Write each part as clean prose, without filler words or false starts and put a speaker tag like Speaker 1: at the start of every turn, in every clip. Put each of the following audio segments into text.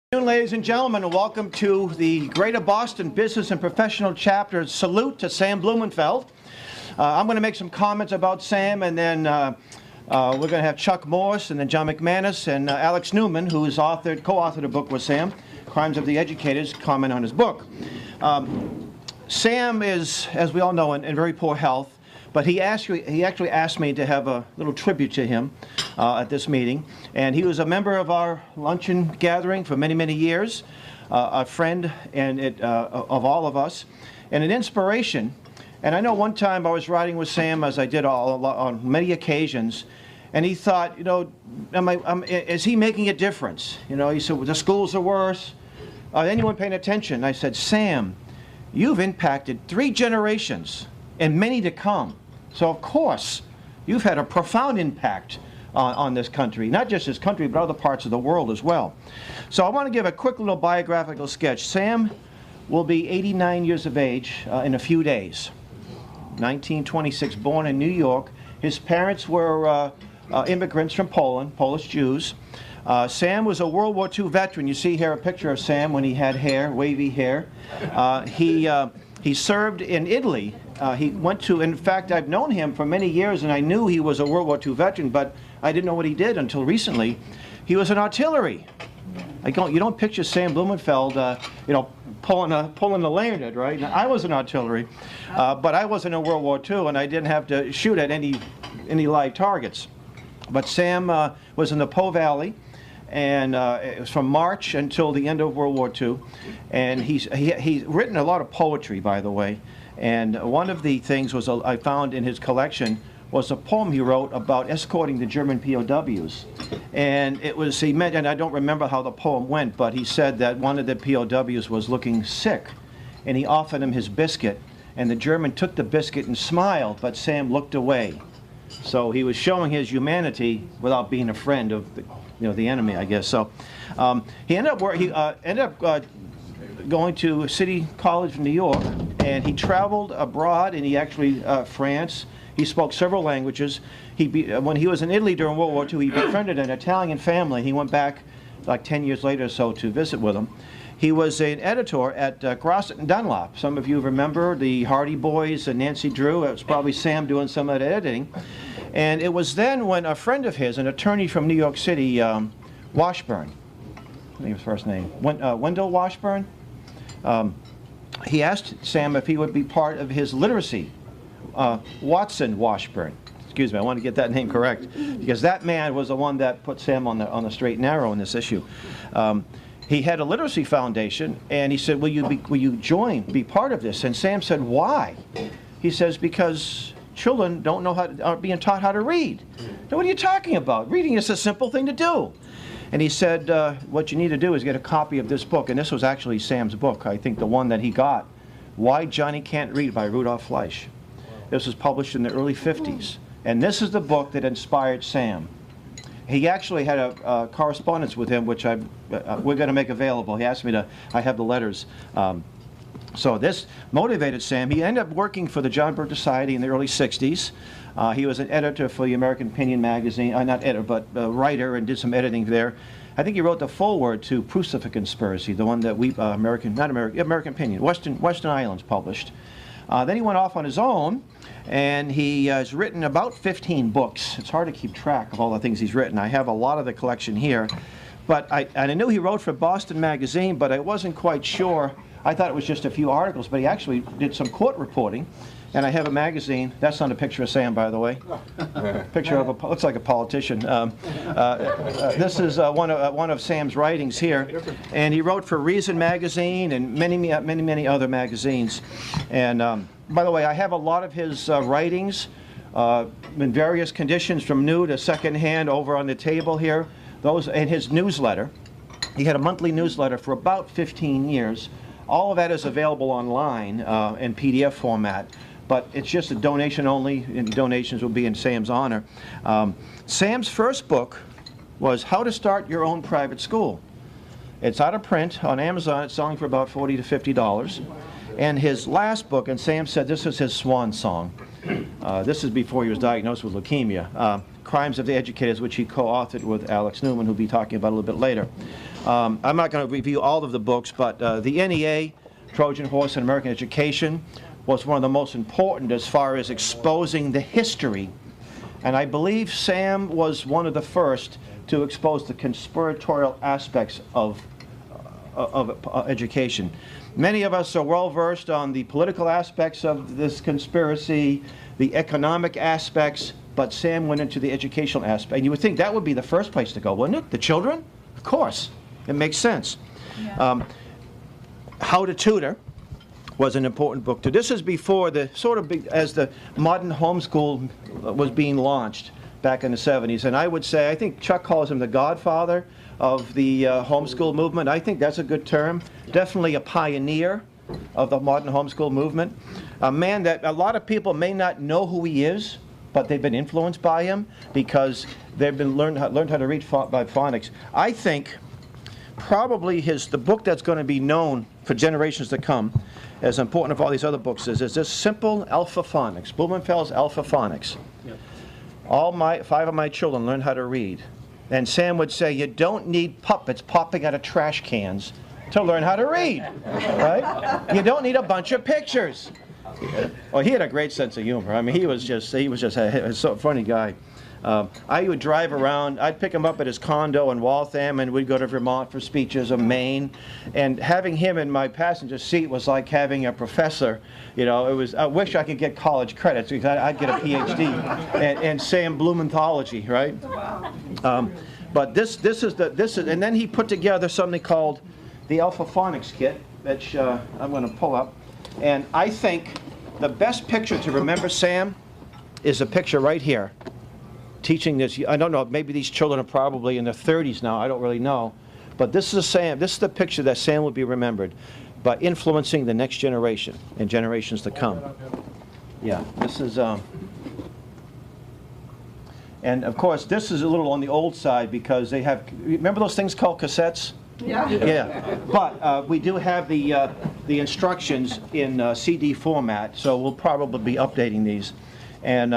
Speaker 1: Good afternoon, ladies and gentlemen, and welcome to the Greater Boston Business and Professional Chapter salute to Sam Blumenfeld. I'm going to make some comments about Sam, and then we're going to have Chuck Morse, and then John McManus, and Alex Newman, who has co-authored a book with Sam, Crimes of the Educators, comment on his book. Sam is, as we all know, in very poor health. But he actually asked me to have a little tribute to him at this meeting. And he was a member of our luncheon gathering for many, many years, a friend of all of us, and an inspiration. And I know one time I was riding with Sam, as I did on many occasions, and he thought, you know, is he making a difference? You know, he said, well, the schools are worse. Anyone paying attention? I said, Sam, you've impacted 3 generations and many to come. So of course, you've had a profound impact on this country, not just this country, but other parts of the world as well. So I want to give a quick little biographical sketch. Sam will be 89 years of age in a few days. 1926, born in New York. His parents were immigrants from Poland, Polish Jews. Sam was a World War II veteran. You see here a picture of Sam when he had hair, wavy hair. He served in Italy. He went to, in fact, I've known him for many years, and I knew he was a World War II veteran, but I didn't know what he did until recently. He was in artillery. You don't picture Sam Blumenfeld, you know, pulling the lanyard, right? Now, I was in artillery, but I wasn't in World War II, and I didn't have to shoot at any live targets. But Sam was in the Po Valley, and it was from March until the end of World War II. And he's written a lot of poetry, by the way. And one of the things I found in his collection was a poem he wrote about escorting the German POWs. And he meant, and I don't remember how the poem went, but he said that one of the POWs was looking sick, and he offered him his biscuit, and the German took the biscuit and smiled, but Sam looked away. So he was showing his humanity without being a friend of the enemy, I guess. So he ended up going to City College in New York, and he traveled abroad, and he actually France. He spoke several languages. When he was in Italy during World War II, he befriended an Italian family. He went back like 10 years later or so to visit with them. He was an editor at Grosset and Dunlop. Some of you remember the Hardy Boys and Nancy Drew. It was probably Sam doing some of the editing. And it was then when a friend of his, an attorney from New York City, Washburn, I think his first name, Wendell Washburn, he asked Sam if he would be part of his literacy. Watson Washburn, excuse me, I want to get that name correct, because that man was the one that put Sam on the straight and narrow in this issue. He had a literacy foundation, and he said, will you be part of this? And Sam said, why? He says, because children don't know aren't being taught how to read. Now, what are you talking about? Reading is a simple thing to do. And he said, what you need to do is get a copy of this book. And this was actually Sam's book, I think the one that he got, Why Johnny Can't Read by Rudolph Fleisch. This was published in the early 50s. And this is the book that inspired Sam. He actually had a correspondence with him, which we're going to make available. He asked me I have the letters. So this motivated Sam. He ended up working for the John Birch Society in the early 60s. He was an editor for the American Opinion magazine, not editor, but writer, and did some editing there. I think he wrote the foreword to Proofs of a Conspiracy, the one that American Opinion, Western Islands published. Then he went off on his own, and he has written about 15 books. It's hard to keep track of all the things he's written. I have a lot of the collection here. But I knew he wrote for Boston Magazine, but I wasn't quite sure. I thought it was just a few articles, but he actually did some court reporting. And I have a magazine. That's not a picture of Sam, by the way. Picture of looks like a politician. This is one of Sam's writings here, and he wrote for Reason magazine and many other magazines. And by the way, I have a lot of his writings in various conditions, from new to secondhand, over on the table here. Those and his newsletter. He had a monthly newsletter for about 15 years. All of that is available online in PDF format. But it's just a donation only, and donations will be in Sam's honor. Sam's first book was How to Start Your Own Private School. It's out of print on Amazon. It's selling for about $40 to $50. And his last book, and Sam said this is his swan song, This is before he was diagnosed with leukemia. Crimes of the Educators, which he co-authored with Alex Newman, who'll be talking about a little bit later. I'm not going to review all of the books, but the NEA, Trojan Horse in American Education, was one of the most important as far as exposing the history. And I believe Sam was one of the first to expose the conspiratorial aspects of education. Many of us are well versed on the political aspects of this conspiracy, the economic aspects, but Sam went into the educational aspect. And you would think that would be the first place to go, wouldn't it? The children? Of course. It makes sense. Yeah. How to Tutor was an important book too. This is before the sort of as the modern homeschool was being launched back in the 70s. And I would say, I think Chuck calls him the godfather of the homeschool movement. I think that's a good term. Definitely a pioneer of the modern homeschool movement. A man that a lot of people may not know who he is, but they've been influenced by him because they've been learned how to read by phonics. I think probably the book that's going to be known for generations to come, as important of all these other books is this simple Alpha-Phonics, Blumenfeld's Alpha-Phonics. Yep. All 5 of my children learned how to read. And Sam would say, you don't need puppets popping out of trash cans to learn how to read, right? You don't need a bunch of pictures. Well, he had a great sense of humor. I mean, he was just a so funny guy. I would drive around. I'd pick him up at his condo in Waltham, and we'd go to Vermont for speeches or Maine. And having him in my passenger seat was like having a professor. You know, it was. I wish I could get college credits because I'd get a PhD in Sam Blumenthology, right? But this is, and then he put together something called the Alpha-Phonics kit, which I'm going to pull up. And I think the best picture to remember Sam is a picture right here. Teaching this, I don't know, maybe these children are probably in their 30s now, I don't really know. But this is Sam, this is the picture that Sam will be remembered by influencing the next generation and generations to come. Yeah, this is, and of course this is a little on the old side because they have, remember those things called cassettes? Yeah. Yeah, but we do have the instructions in CD format, so we'll probably be updating these. And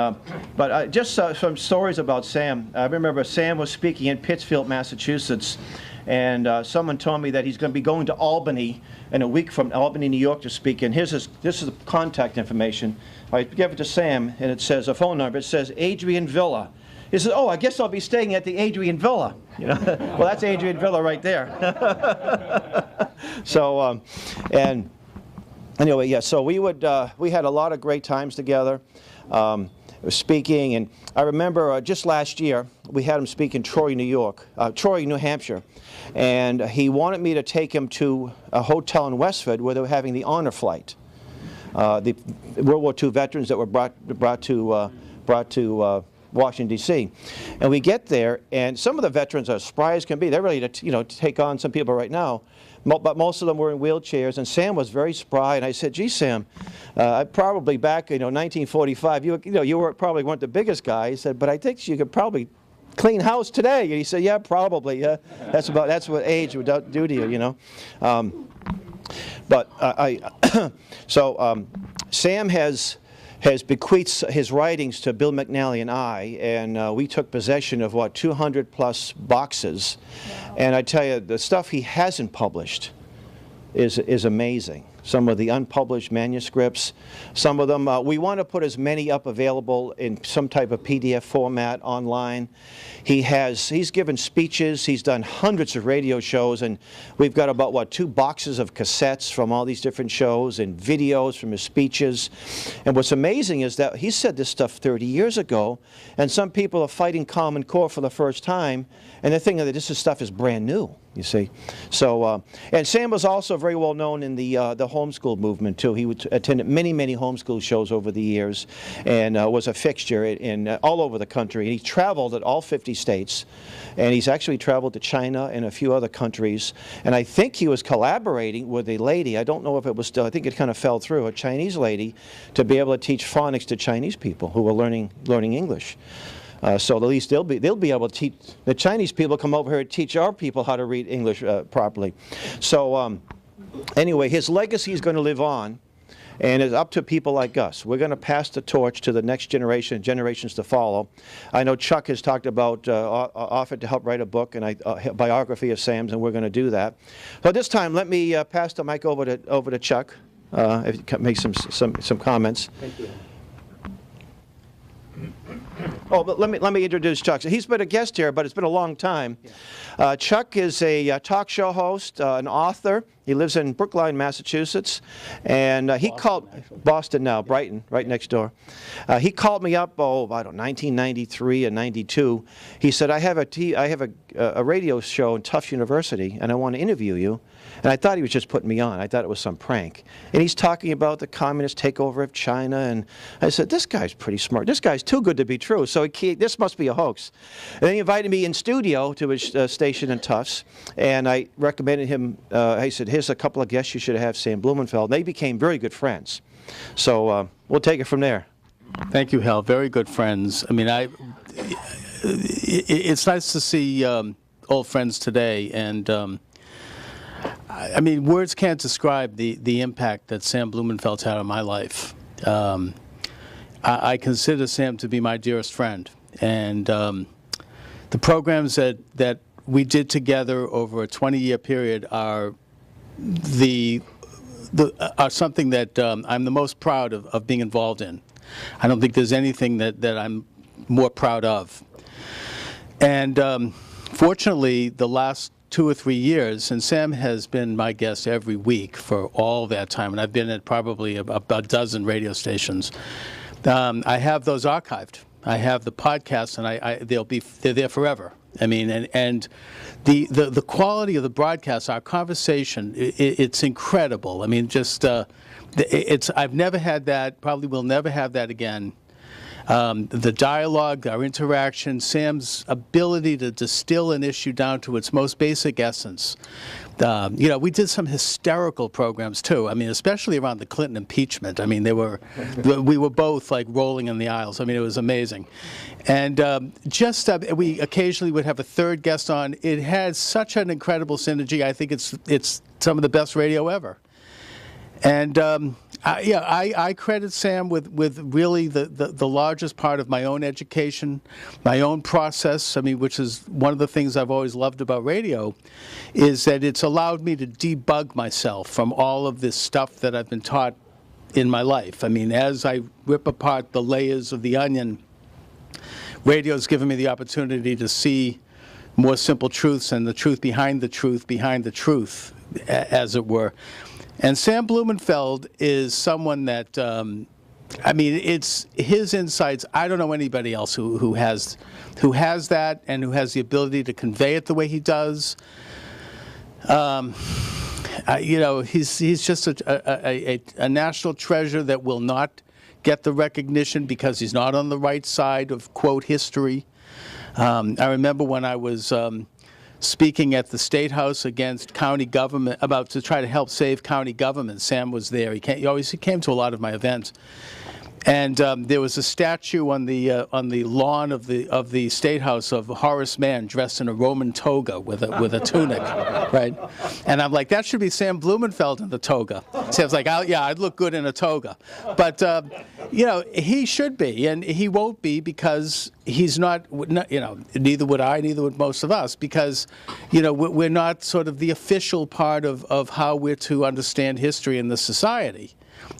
Speaker 1: but just some stories about Sam. I remember Sam was speaking in Pittsfield, Massachusetts, and someone told me that he's going to be going to Albany in a week from Albany, New York, to speak. And this is the contact information. I give it to Sam, and it says a phone number. It says Adrian Villa. He says, "Oh, I guess I'll be staying at the Adrian Villa." You know, well, that's Adrian Villa right there. So, and anyway, yeah. So we had a lot of great times together. Speaking, and I remember just last year we had him speak in Troy, New Hampshire, and he wanted me to take him to a hotel in Westford where they were having the honor flight. The World War II veterans that were brought to Washington D.C. And we get there, and some of the veterans are spry as can be. They're ready to take on some people right now. But most of them were in wheelchairs, and Sam was very spry. And I said, "Gee, Sam, probably back, 1945, you probably weren't the biggest guy." He said, "But I think you could probably clean house today." And he said, "Yeah, probably. Yeah, that's what age would do to you, you know." Sam has bequeathed his writings to Bill McNally and I, and we took possession of, 200 plus boxes. Wow. And I tell you, the stuff he hasn't published is amazing. Some of the unpublished manuscripts, some of them, we want to put as many up available in some type of PDF format online. He's given speeches, he's done hundreds of radio shows, and we've got about, 2 boxes of cassettes from all these different shows and videos from his speeches. And what's amazing is that he said this stuff 30 years ago, and some people are fighting Common Core for the first time, and they're thinking that this stuff is brand new, you see. So, and Sam was also very well known in the homeschool movement too. He attended many homeschool shows over the years, and was a fixture in all over the country. And he traveled at all 50 states, and he's actually traveled to China and a few other countries. And I think he was collaborating with a lady. I don't know if it was still. I think it kind of fell through, a Chinese lady, to be able to teach phonics to Chinese people who were learning English. So at least they'll be able to teach the Chinese people, come over here and teach our people how to read English properly. So anyway, his legacy is going to live on, and it's up to people like us. We're going to pass the torch to the next generation and generations to follow. I know Chuck has talked about offered to help write a book and a biography of Sam's, and we're going to do that. So at this time, let me pass the mic over to Chuck. If you can make some comments.
Speaker 2: Thank you.
Speaker 1: Oh, but let me introduce Chuck. So he's been a guest here, but it's been a long time. Yeah. Chuck is a talk show host, an author. He lives in Brookline, Massachusetts, and he called Boston now, Brighton, right next door. He called me up, I don't know, 1993 and 92. He said, I have a radio show in Tufts University, and I want to interview you. And I thought he was just putting me on. I thought it was some prank. And he's talking about the communist takeover of China. And I said, this guy's pretty smart. This guy's too good to be true. So this must be a hoax. And then he invited me in studio to his station in Tufts. And I recommended him. He said, here's a couple of guests you should have, Sam Blumenfeld. And they became very good friends. So we'll take it from there.
Speaker 2: Thank you, Hal. Very good friends. I mean, it's nice to see old friends today. And I mean, words can't describe the impact that Sam Blumenfeld's had on my life. I consider Sam to be my dearest friend, and the programs that we did together over a 20-year period are something that I'm the most proud of being involved in. I don't think there's anything that I'm more proud of. And fortunately, the last 2 or 3 years, and Sam has been my guest every week for all that time, and I've been at probably about a dozen radio stations. I have those archived. I have the podcasts, and they're there forever. I mean, and the quality of the broadcast, our conversation, it's incredible. I mean, just I've never had that. Probably will never have that again. The dialogue, our interaction, Sam's ability to distill an issue down to its most basic essence. We did some hysterical programs too. I mean, especially around the Clinton impeachment. I mean, we were both like rolling in the aisles. I mean, it was amazing. And we occasionally would have a third guest on. It had such an incredible synergy. I think it's some of the best radio ever. And I credit Sam with really the largest part of my own education, my own process. I mean, which is one of the things I've always loved about radio, is that it's allowed me to debug myself from all of this stuff that I've been taught in my life. I mean, as I rip apart the layers of the onion, radio's given me the opportunity to see more simple truths and the truth, truth, as it were. And Sam Blumenfeld is someone that, I mean, it's his insights. I don't know anybody else who has that and who has the ability to convey it the way he does. He's just a national treasure that will not get the recognition because he's not on the right side of, quote, history. I remember when I was speaking at the State House against county government, to try to help save county government. Sam was there. He came to a lot of my events. And there was a statue on the lawn of the State House of Horace Mann dressed in a Roman toga with a tunic, right? And I'm like, that should be Sam Blumenfeld in the toga. Sam's like, I'd look good in a toga, but he should be, and he won't be because he's not. Neither would I, neither would most of us, because we're not sort of the official part of how we're to understand history in this society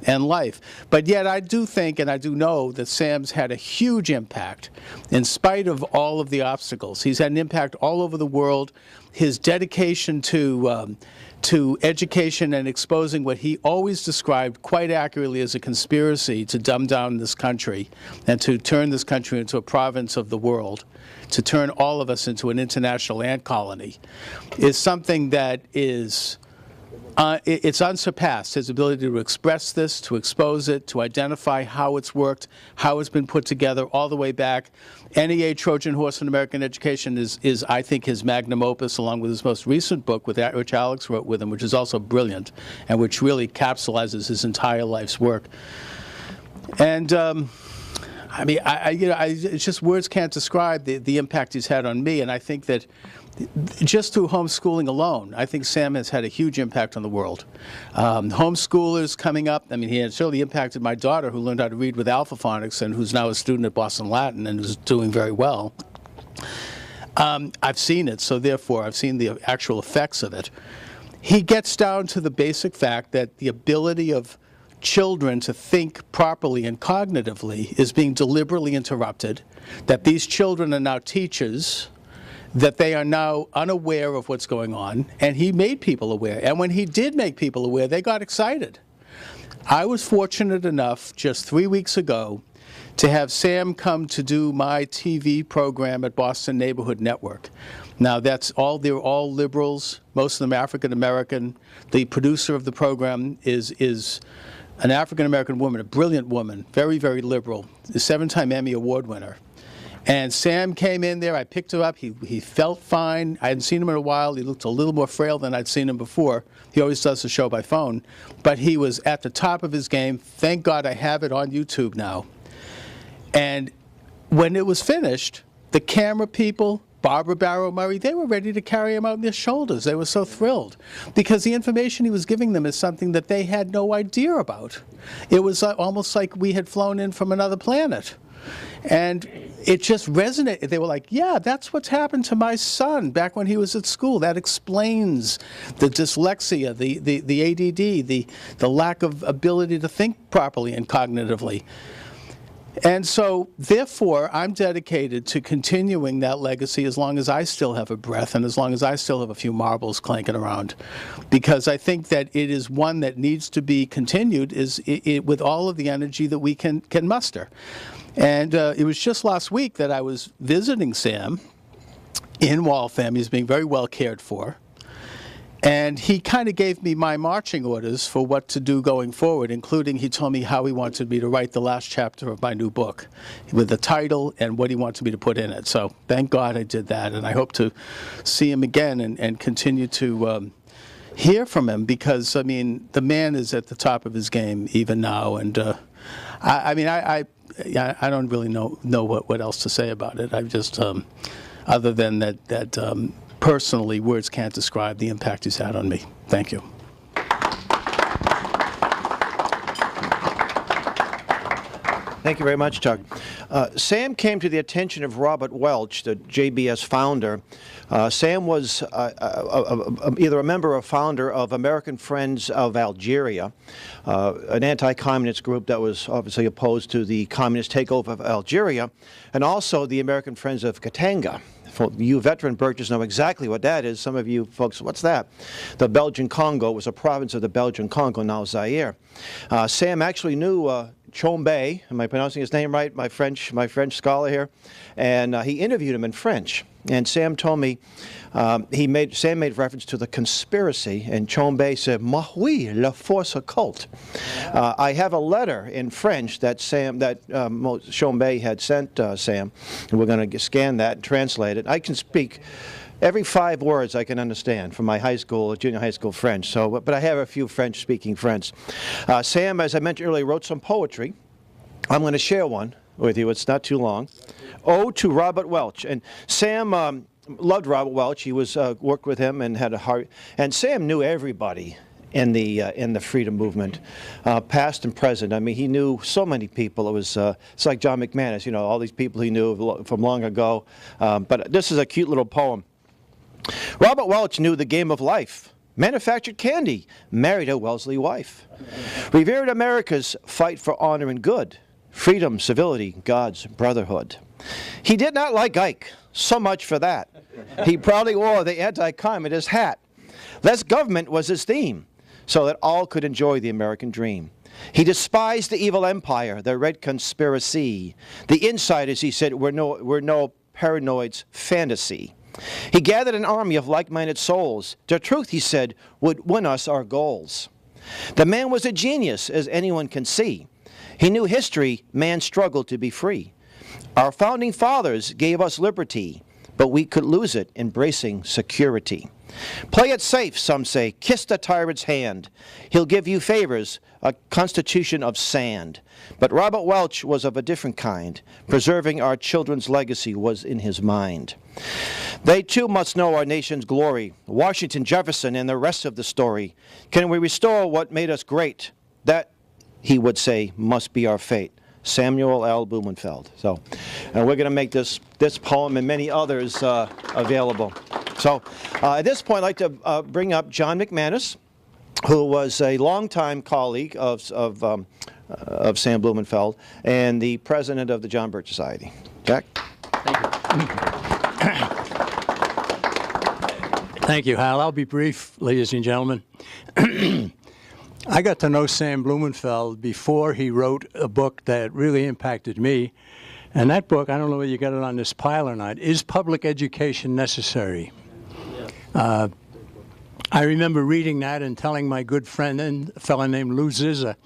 Speaker 2: and life. But yet I do think and I do know that Sam's had a huge impact in spite of all of the obstacles. He's had an impact all over the world. His dedication to education and exposing what he always described quite accurately as a conspiracy to dumb down this country and to turn this country into a province of the world, to turn all of us into an international ant colony, is something that is it's unsurpassed, his ability to express this, to expose it, to identify how it's worked, how it's been put together all the way back. NEA Trojan Horse in American Education is I think, his magnum opus, along with his most recent book, which Alex wrote with him, which is also brilliant, and which really capsulizes his entire life's work. And I mean, it's just words can't describe the impact he's had on me, and I think that just through homeschooling alone, I think Sam has had a huge impact on the world. Homeschoolers coming up, I mean, he has certainly impacted my daughter, who learned how to read with Alpha-Phonics and who's now a student at Boston Latin and who's doing very well. I've seen it, so therefore I've seen the actual effects of it. He gets down to the basic fact that the ability of children to think properly and cognitively is being deliberately interrupted, that these children are now teachers, that they are now unaware of what's going on, and he made people aware. And when he did make people aware, they got excited. I was fortunate enough just 3 weeks ago to have Sam come to do my TV program at Boston Neighborhood Network. Now they're all liberals, most of them African American. The producer of the program is an African American woman, a brilliant woman, very, very liberal, a 7-time Emmy Award winner. And Sam came in there, I picked him up, he felt fine. I hadn't seen him in a while, he looked a little more frail than I'd seen him before. He always does the show by phone. But he was at the top of his game. Thank God I have it on YouTube now. And when it was finished, the camera people, Barbara Barrow Murray, they were ready to carry him out on their shoulders. They were so thrilled because the information he was giving them is something that they had no idea about. It was almost like we had flown in from another planet. And it just resonated. They were like, yeah, that's what's happened to my son back when he was at school. That explains the dyslexia, the ADD, the lack of ability to think properly and cognitively. And so, therefore, I'm dedicated to continuing that legacy as long as I still have a breath and as long as I still have a few marbles clanking around. Because I think that it is one that needs to be continued with all of the energy that we can muster. And it was just last week that I was visiting Sam in Waltham. He's being very well cared for. And he kind of gave me my marching orders for what to do going forward, including he told me how he wanted me to write the last chapter of my new book with the title and what he wanted me to put in it. So thank God I did that, and I hope to see him again and continue to hear from him because, I mean, the man is at the top of his game even now. And I don't really know what else to say about it. I've just, other than that personally, words can't describe the impact he's had on me. Thank you.
Speaker 1: Thank you very much, Chuck. Sam came to the attention of Robert Welch, the JBS founder. Sam was either a member or founder of American Friends of Algeria, an anti-communist group that was obviously opposed to the communist takeover of Algeria, and also the American Friends of Katanga. You veteran Burgess know exactly what that is. Some of you folks, what's that? The Belgian Congo was a province of the Belgian Congo, now Zaire. Sam actually knew Chombe, am I pronouncing his name right? My French scholar here, and he interviewed him in French. And Sam told me Sam made reference to the conspiracy, and Chombe said, "Mais oui, la force occulte." I have a letter in French that Chombe had sent Sam, and we're going to scan that and translate it. I can speak every 5 words I can understand from my high school, junior high school French. So, but I have a few French-speaking friends. Sam, as I mentioned earlier, wrote some poetry. I'm going to share one with you. It's not too long. Ode to Robert Welch. And Sam loved Robert Welch. He was worked with him and had a heart. And Sam knew everybody in the freedom movement, past and present. I mean, he knew so many people. It was it's like John McManus, you know, all these people he knew from long ago. But this is a cute little poem. Robert Welch knew the game of life, manufactured candy, married a Wellesley wife, revered America's fight for honor and good, freedom, civility, God's brotherhood. He did not like Ike, so much for that. He proudly wore the anti-communist hat. Less government was his theme, so that all could enjoy the American dream. He despised the evil empire, the red conspiracy. The insiders, he said, were no paranoid's fantasy. He gathered an army of like-minded souls. The truth, he said, would win us our goals. The man was a genius, as anyone can see. He knew history, man struggled to be free. Our founding fathers gave us liberty, but we could lose it embracing security. Play it safe, some say. Kiss the tyrant's hand. He'll give you favors, a constitution of sand. But Robert Welch was of a different kind. Preserving our children's legacy was in his mind. They too must know our nation's glory, Washington, Jefferson, and the rest of the story. Can we restore what made us great? That, he would say, must be our fate. Samuel L. Blumenfeld. So, and we're going to make this poem and many others available. So, at this point, I'd like to bring up John McManus, who was a longtime colleague of Sam Blumenfeld and the president of the John Birch Society. Jack?
Speaker 3: Thank you. Thank you, Hal. I'll be brief, ladies and gentlemen. I got to know Sam Blumenfeld before he wrote a book that really impacted me. And that book, I don't know whether you got it on this pile or not, Is Public Education Necessary? Yeah. I remember reading that and telling my good friend and a fellow named Lou Zizza,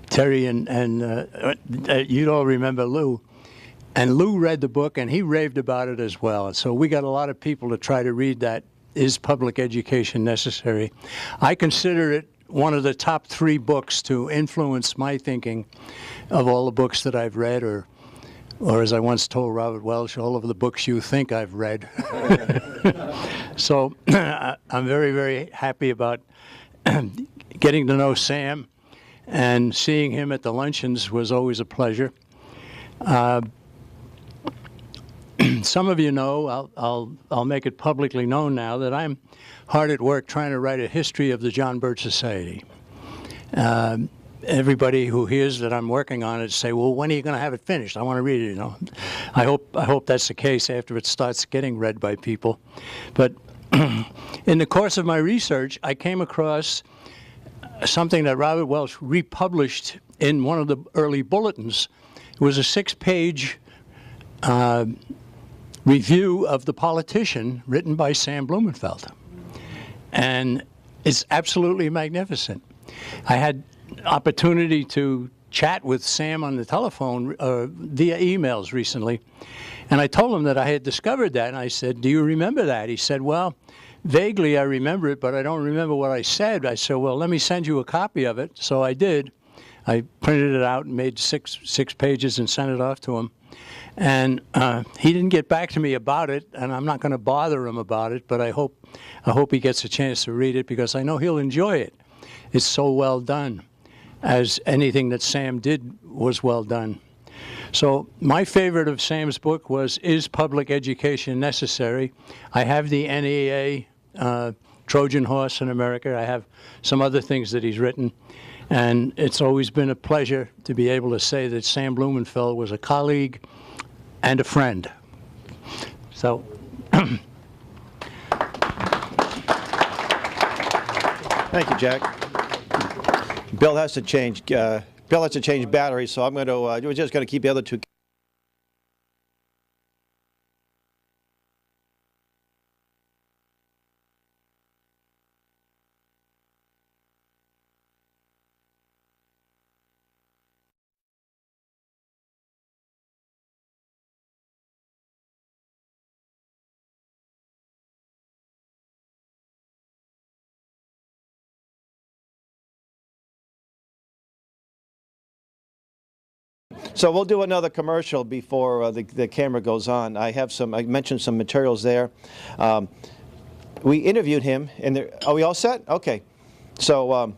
Speaker 3: Terry and you'd all remember Lou. And Lou read the book and he raved about it as well. And so we got a lot of people to try to read that. Is Public Education Necessary? I consider it one of the top 3 books to influence my thinking of all the books that I've read, or as I once told Robert Welch, all of the books you think I've read. So I'm very, very happy about getting to know Sam, and seeing him at the luncheons was always a pleasure. Some of you know, I'll make it publicly known now, that I'm hard at work trying to write a history of the John Birch Society. Everybody who hears that I'm working on it say, well, when are you going to have it finished? I want to read it, you know. I hope that's the case after it starts getting read by people. But in the course of my research, I came across something that Robert Welch republished in one of the early bulletins. It was a 6-page review of The Politician written by Sam Blumenfeld. And it's absolutely magnificent. I had opportunity to chat with Sam on the telephone via emails recently, and I told him that I had discovered that, and I said, do you remember that? He said, well, vaguely I remember it, but I don't remember what I said. I said, well, let me send you a copy of it. So I did. I printed it out and made six pages and sent it off to him. And he didn't get back to me about it, and I'm not going to bother him about it, but I hope he gets a chance to read it, because I know he'll enjoy it. It's so well done, as anything that Sam did was well done. So my favorite of Sam's book was Is Public Education Necessary? I have the NEA Trojan Horse in America. I have some other things that he's written. And it's always been a pleasure to be able to say that Sam Blumenfeld was a colleague and a friend. So,
Speaker 1: thank you, Jack. Bill has to change batteries, so I'm going to. We're just going to keep the other 2. So we'll do another commercial before the camera goes on. I mentioned some materials there. We interviewed him, and are we all set? Okay. So,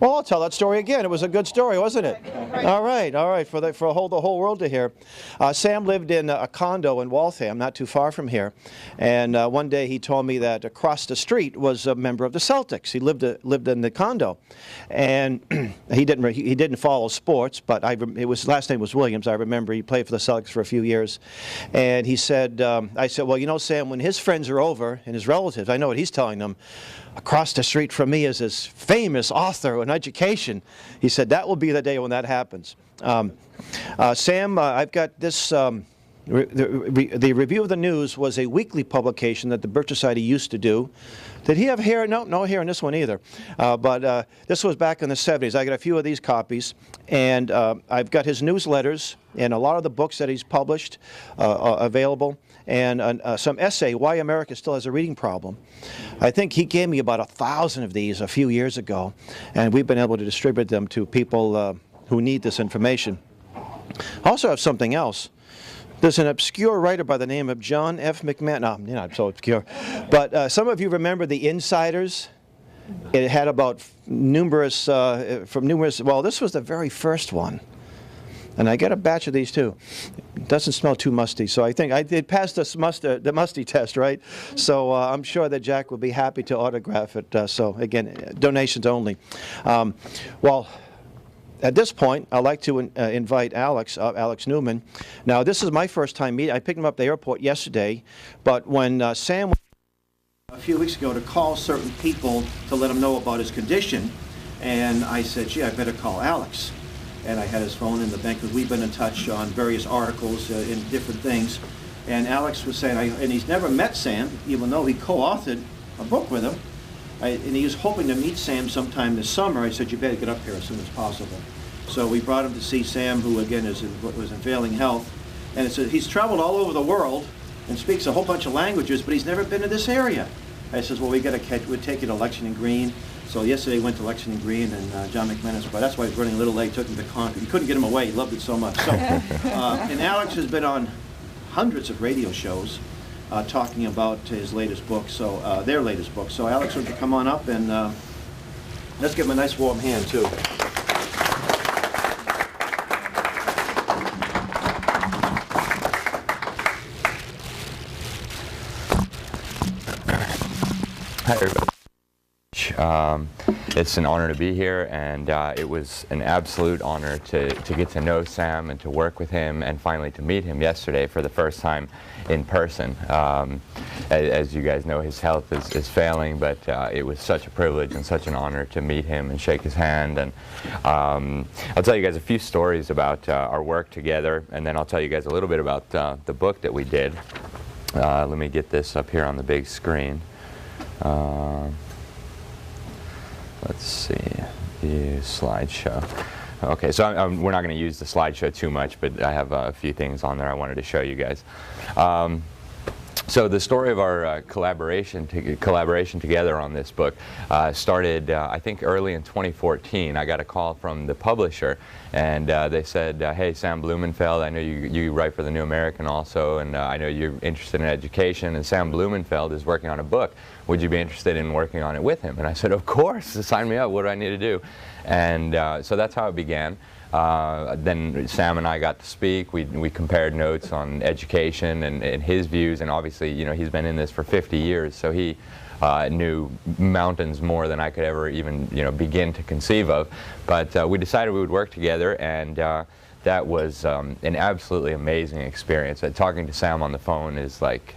Speaker 1: well, I'll tell that story again. It was a good story, wasn't it? All right, for the whole world to hear. Sam lived in a condo in Waltham, not too far from here, and one day he told me that across the street was a member of the Celtics. He lived in the condo, and he didn't follow sports, but his last name was Williams. I remember he played for the Celtics for a few years, and he said, I said, well, you know, Sam, when his friends are over and his relatives, I know what he's telling them. Across the street from me is this famous author on education. He said, that will be the day when that happens. Sam, I've got this, the Review of the News was a weekly publication that the Birch Society used to do. Did he have hair? No hair in this one either. But this was back in the 70s. I got a few of these copies, and I've got his newsletters and a lot of the books that he's published available. and some essay, Why America Still Has a Reading Problem. I think he gave me about 1,000 of these a few years ago, and we've been able to distribute them to people who need this information. I also have something else. There's an obscure writer by the name of John F. McMahon. No, you're not so obscure. But some of you remember the Insiders. It had about numerous, well, this was the very first one. And I get a batch of these too. It doesn't smell too musty, so I think I did pass the musty test, right? So I'm sure that Jack will be happy to autograph it. So again, donations only. Well, at this point, I'd like to invite Alex Newman. Now, this is my first time meeting. I picked him up at the airport yesterday, but when Sam went a few weeks ago to call certain people to let them know about his condition, and I said, gee, I better call Alex. And I had his phone in the bank because we've been in touch on various articles in different things. And Alex was saying, and he's never met Sam, even though he co-authored a book with him. And he was hoping to meet Sam sometime this summer. I said, you better get up here as soon as possible. So we brought him to see Sam, who again was in failing health. And he's traveled all over the world and speaks a whole bunch of languages, but he's never been to this area. I says, well, we'd take you to Lexington Green. So yesterday we went to Lexington Green, and John McManus, but that's why he was running a little late, took him to Concord. He couldn't get him away, he loved it so much. So, and Alex has been on hundreds of radio shows talking about his latest book, so their latest book. So Alex, would you come on up, and let's give him a nice warm hand too.
Speaker 4: Hi, everybody. It's an honor to be here, and it was an absolute honor to get to know Sam and to work with him, and finally to meet him yesterday for the first time in person. As you guys know, his health is failing, but it was such a privilege and such an honor to meet him and shake his hand. And I'll tell you guys a few stories about our work together, and then I'll tell you guys a little bit about the book that we did. Let me get this up here on the big screen. Let's see, the slideshow. Okay, so we're not going to use the slideshow too much, but I have a few things on there I wanted to show you guys. So the story of our collaboration together on this book started, I think, early in 2014. I got a call from the publisher, and they said, hey, Sam Blumenfeld, I know you write for the New American also, and I know you're interested in education, and Sam Blumenfeld is working on a book. Would you be interested in working on it with him? And I said, of course, sign me up. What do I need to do? And so that's how it began. Then Sam and I got to speak. We compared notes on education and his views, and obviously, you know, he's been in this for 50 years, so he knew mountains more than I could ever even, you know, begin to conceive of. But we decided we would work together, and that was an absolutely amazing experience. Talking to Sam on the phone is like,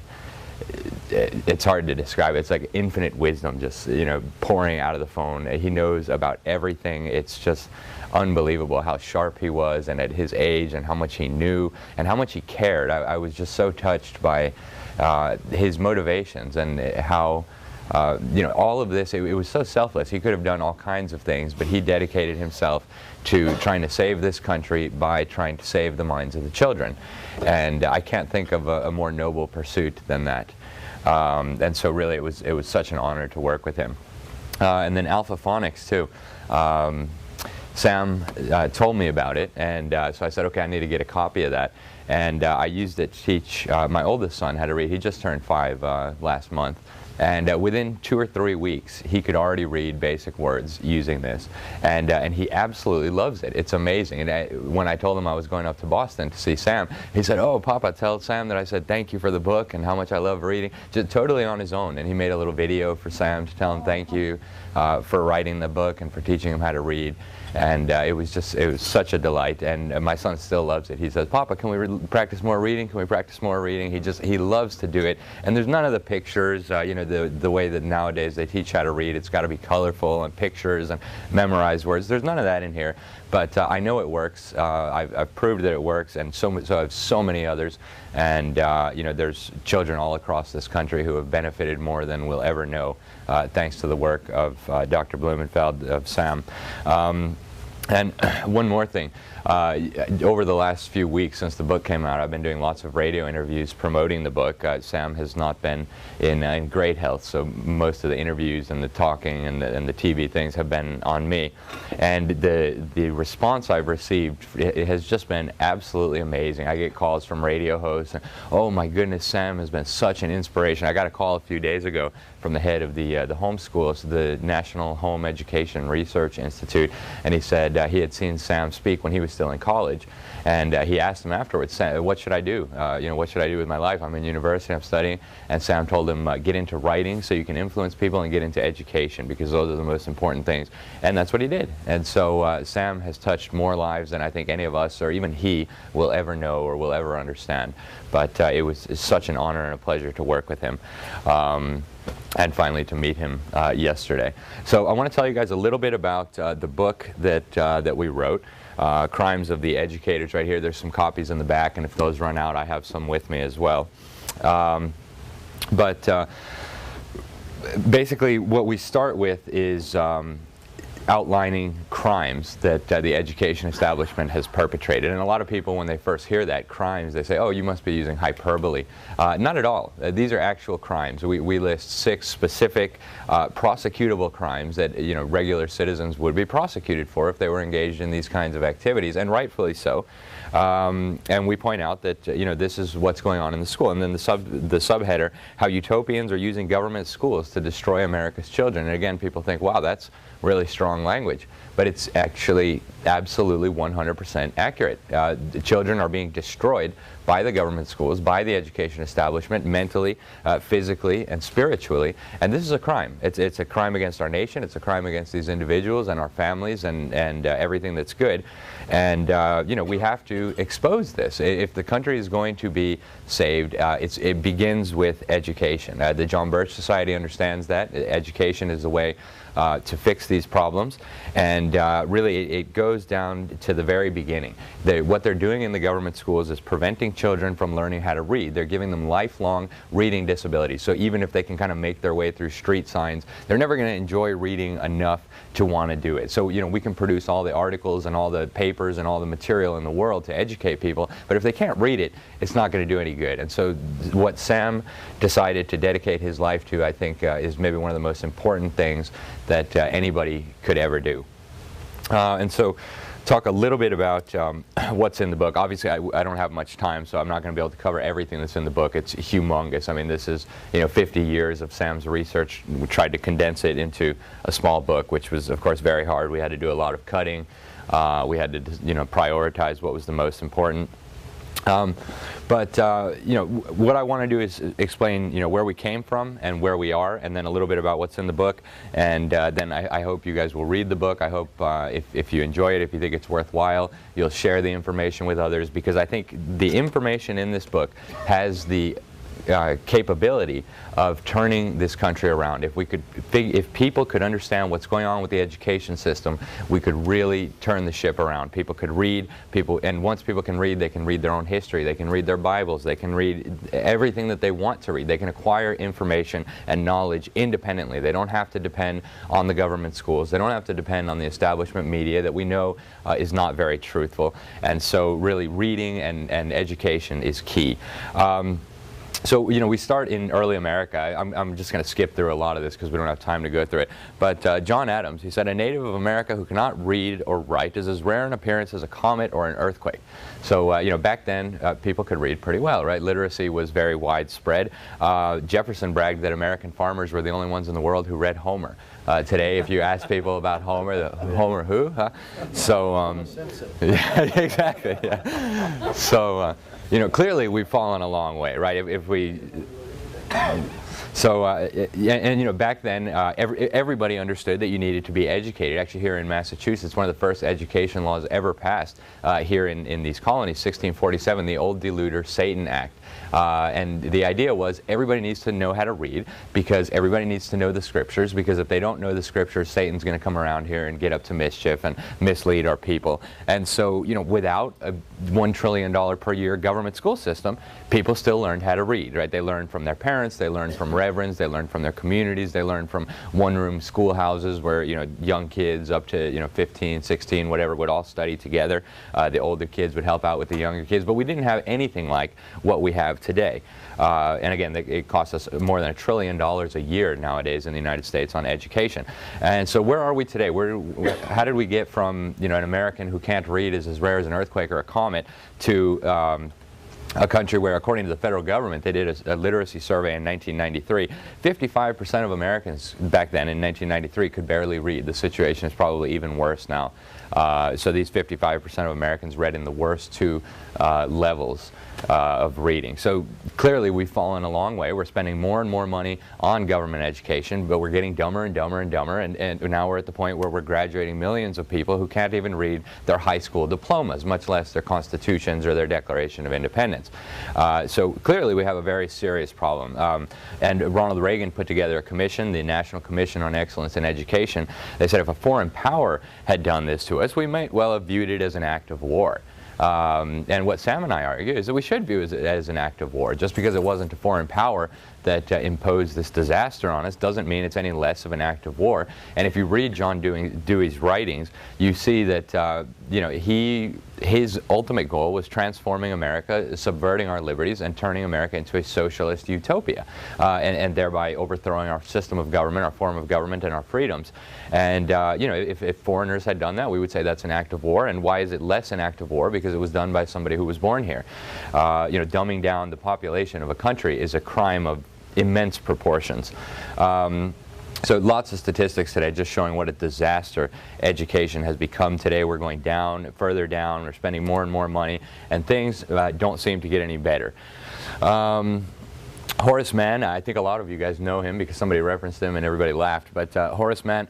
Speaker 4: it's hard to describe. It's like infinite wisdom just, you know, pouring out of the phone. He knows about everything. It's just unbelievable how sharp he was, and at his age, and how much he knew and how much he cared. I was just so touched by his motivations, and how you know, all of this, it was so selfless. He could have done all kinds of things, but he dedicated himself to trying to save this country by trying to save the minds of the children. And I can't think of a more noble pursuit than that. And so really it was such an honor to work with him. And then Alpha-Phonics too. Sam told me about it, and so I said, okay, I need to get a copy of that. And I used it to teach my oldest son how to read. He just turned 5 last month. And within 2 or 3 weeks, he could already read basic words using this. And he absolutely loves it. It's amazing. And when I told him I was going up to Boston to see Sam, he said, oh, Papa, tell Sam that I said thank you for the book and how much I love reading. Just totally on his own. And he made a little video for Sam to tell him thank you for writing the book and for teaching him how to read. And it was such a delight, and my son still loves it. He says, Papa, can we practice more reading? Can we practice more reading? He loves to do it. And there's none of the pictures, you know, the way that nowadays they teach how to read. It's got to be colorful and pictures and memorized words. There's none of that in here. But I know it works. I've proved that it works, and so I have so many others. And you know, there's children all across this country who have benefited more than we'll ever know, thanks to the work of Dr. Blumenfeld, of Sam. And one more thing, over the last few weeks since the book came out, I've been doing lots of radio interviews promoting the book. Sam has not been in great health, so most of the interviews and the talking and the TV things have been on me. And the response I've received, it has just been absolutely amazing. I get calls from radio hosts, and, oh my goodness, Sam has been such an inspiration. I got a call a few days ago from the head of the homeschools, the National Home Education Research Institute, and he said he had seen Sam speak when he was still in college, and he asked him afterwards, what should I do? What should I do with my life? I'm in university, I'm studying, and Sam told him, get into writing so you can influence people, and get into education, because those are the most important things. And that's what he did. And so Sam has touched more lives than I think any of us, or even he, will ever know or will ever understand. But it's such an honor and a pleasure to work with him. And finally to meet him yesterday. So I want to tell you guys a little bit about the book that we wrote, Crimes of the Educators, right here. There's some copies in the back, and if those run out, I have some with me as well. Basically what we start with is outlining crimes that the education establishment has perpetrated. And a lot of people, when they first hear that, crimes, they say, oh, you must be using hyperbole. Not at all. These are actual crimes. We list 6 specific prosecutable crimes that regular citizens would be prosecuted for if they were engaged in these kinds of activities, and rightfully so. And we point out that this is what's going on in the school. And then the subheader, how utopians are using government schools to destroy America's children. And again, people think, wow, that's really strong language. But it's actually absolutely 100% accurate. The children are being destroyed by the government schools, by the education establishment, mentally, physically, and spiritually. And this is a crime. It's a crime against our nation. It's a crime against these individuals and our families and everything that's good. And we have to expose this. If the country is going to be saved, it begins with education. The John Birch Society understands that. Education is the way to fix these problems, and really it goes down to the very beginning. What they're doing in the government schools is preventing children from learning how to read. They're giving them lifelong reading disabilities. So even if they can kind of make their way through street signs, they're never going to enjoy reading enough to want to do it. So we can produce all the articles and all the papers and all the material in the world to educate people, but if they can't read it, it's not going to do any good. And so what Sam decided to dedicate his life to, I think, is maybe one of the most important things that anybody could ever do. And so talk a little bit about what's in the book. Obviously, I don't have much time, so I'm not going to be able to cover everything that's in the book. It's humongous. I mean, this is 50 years of Sam's research. We tried to condense it into a small book, which was, of course, very hard. We had to do a lot of cutting. We had to prioritize what was the most important. What I want to do is explain, where we came from and where we are, and then a little bit about what's in the book. And then I hope you guys will read the book. I hope if you enjoy it, if you think it's worthwhile, you'll share the information with others, because I think the information in this book has the capability of turning this country around. If people could understand what's going on with the education system, we could really turn the ship around. People could read, and once people can read, they can read their own history, they can read their Bibles, they can read everything that they want to read. They can acquire information and knowledge independently. They don't have to depend on the government schools. They don't have to depend on the establishment media that we know is not very truthful. And so really reading and education is key. So, we start in early America. I'm just going to skip through a lot of this because we don't have time to go through it. But John Adams, he said, a native of America who cannot read or write is as rare an appearance as a comet or an earthquake. So, back then, people could read pretty well, right? Literacy was very widespread. Jefferson bragged that American farmers were the only ones in the world who read Homer. Today, if you ask people about Homer, Homer who? Huh? So, yeah, exactly. Yeah. So, clearly we've fallen a long way, right? Back then, everybody understood that you needed to be educated. Actually, here in Massachusetts, one of the first education laws ever passed here in these colonies, 1647, the Old Deluder Satan Act. And the idea was everybody needs to know how to read, because everybody needs to know the scriptures, because if they don't know the scriptures, Satan's going to come around here and get up to mischief and mislead our people. And so, you know, without a $1 trillion per year government school system, people still learned how to read, right? They learned from their parents, they learned from reverends, they learned from their communities, they learned from one-room schoolhouses where, you know, young kids up to, you know, 15, 16, whatever, would all study together. The older kids would help out with the younger kids, but we didn't have anything like what we have today. And again, it costs us more than $1 trillion a year nowadays in the United States on education. And so where are we today? How did we get from, you know, an American who can't read is as rare as an earthquake or a comet to a country where, according to the federal government, they did a literacy survey in 1993. 55% of Americans back then in 1993 could barely read. The situation is probably even worse now. So these 55% of Americans read in the worst two levels of reading. So clearly we've fallen a long way. We're spending more and more money on government education, but we're getting dumber and dumber and dumber, and now we're at the point where we're graduating millions of people who can't even read their high school diplomas, much less their constitutions or their Declaration of Independence. So clearly we have a very serious problem. And Ronald Reagan put together a commission, the National Commission on Excellence in Education. They said if a foreign power had done this to us, we might well have viewed it as an act of war. And what Sam and I argue is that we should view it as an act of war. Just because it wasn't a foreign power that imposed this disaster on us doesn't mean it's any less of an act of war. And if you read John Dewey's writings, you see that you know, his ultimate goal was transforming America, subverting our liberties, and turning America into a socialist utopia, and thereby overthrowing our system of government, our form of government, and our freedoms. And you know, if foreigners had done that, we would say that's an act of war. And why is it less an act of war? Because it was done by somebody who was born here. You know, dumbing down the population of a country is a crime of immense proportions. So lots of statistics today just showing what a disaster education has become today. We're going down, further down, we're spending more and more money, and things don't seem to get any better. Horace Mann, I think a lot of you guys know him because somebody referenced him and everybody laughed, but Horace Mann,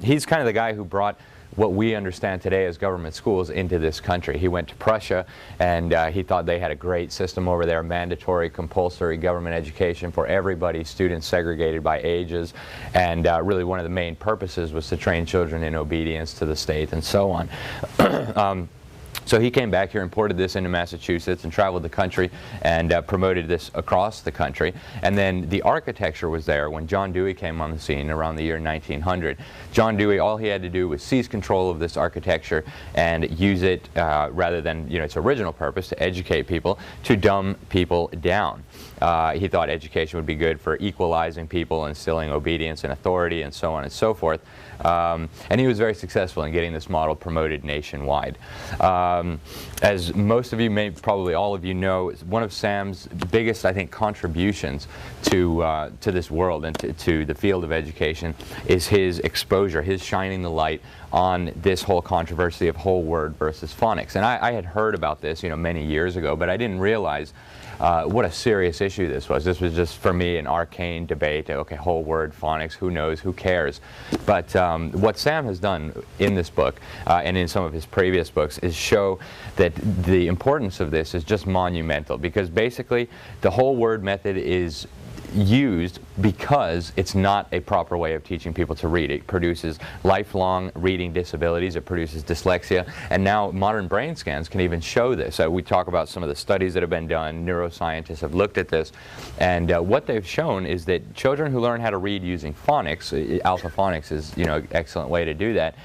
Speaker 4: he's kind of the guy who brought what we understand today as government schools into this country. He went to Prussia, and he thought they had a great system over there, mandatory, compulsory government education for everybody, students segregated by ages, and really one of the main purposes was to train children in obedience to the state and so on. So he came back here, imported this into Massachusetts, and traveled the country and promoted this across the country. And then the architecture was there when John Dewey came on the scene around the year 1900. John Dewey, all he had to do was seize control of this architecture and use it, rather than, you know, its original purpose, to educate people, to dumb people down. He thought education would be good for equalizing people, instilling obedience and authority, and so on and so forth. And he was very successful in getting this model promoted nationwide. As most of you, maybe probably all of you know, one of Sam's biggest, I think, contributions to this world and to the field of education is his exposure, his shining the light on this whole controversy of whole word versus phonics. And I had heard about this, you know, many years ago, but I didn't realize what a serious issue this was. This was just, for me, an arcane debate. Okay, whole word, phonics, who knows, who cares? But what Sam has done in this book and in some of his previous books is show that the importance of this is just monumental, because basically the whole word method is used because it's not a proper way of teaching people to read. It produces lifelong reading disabilities, it produces dyslexia, and now modern brain scans can even show this. We talk about some of the studies that have been done, neuroscientists have looked at this, and what they've shown is that children who learn how to read using phonics, Alpha-Phonics is, you know, an excellent way to do that,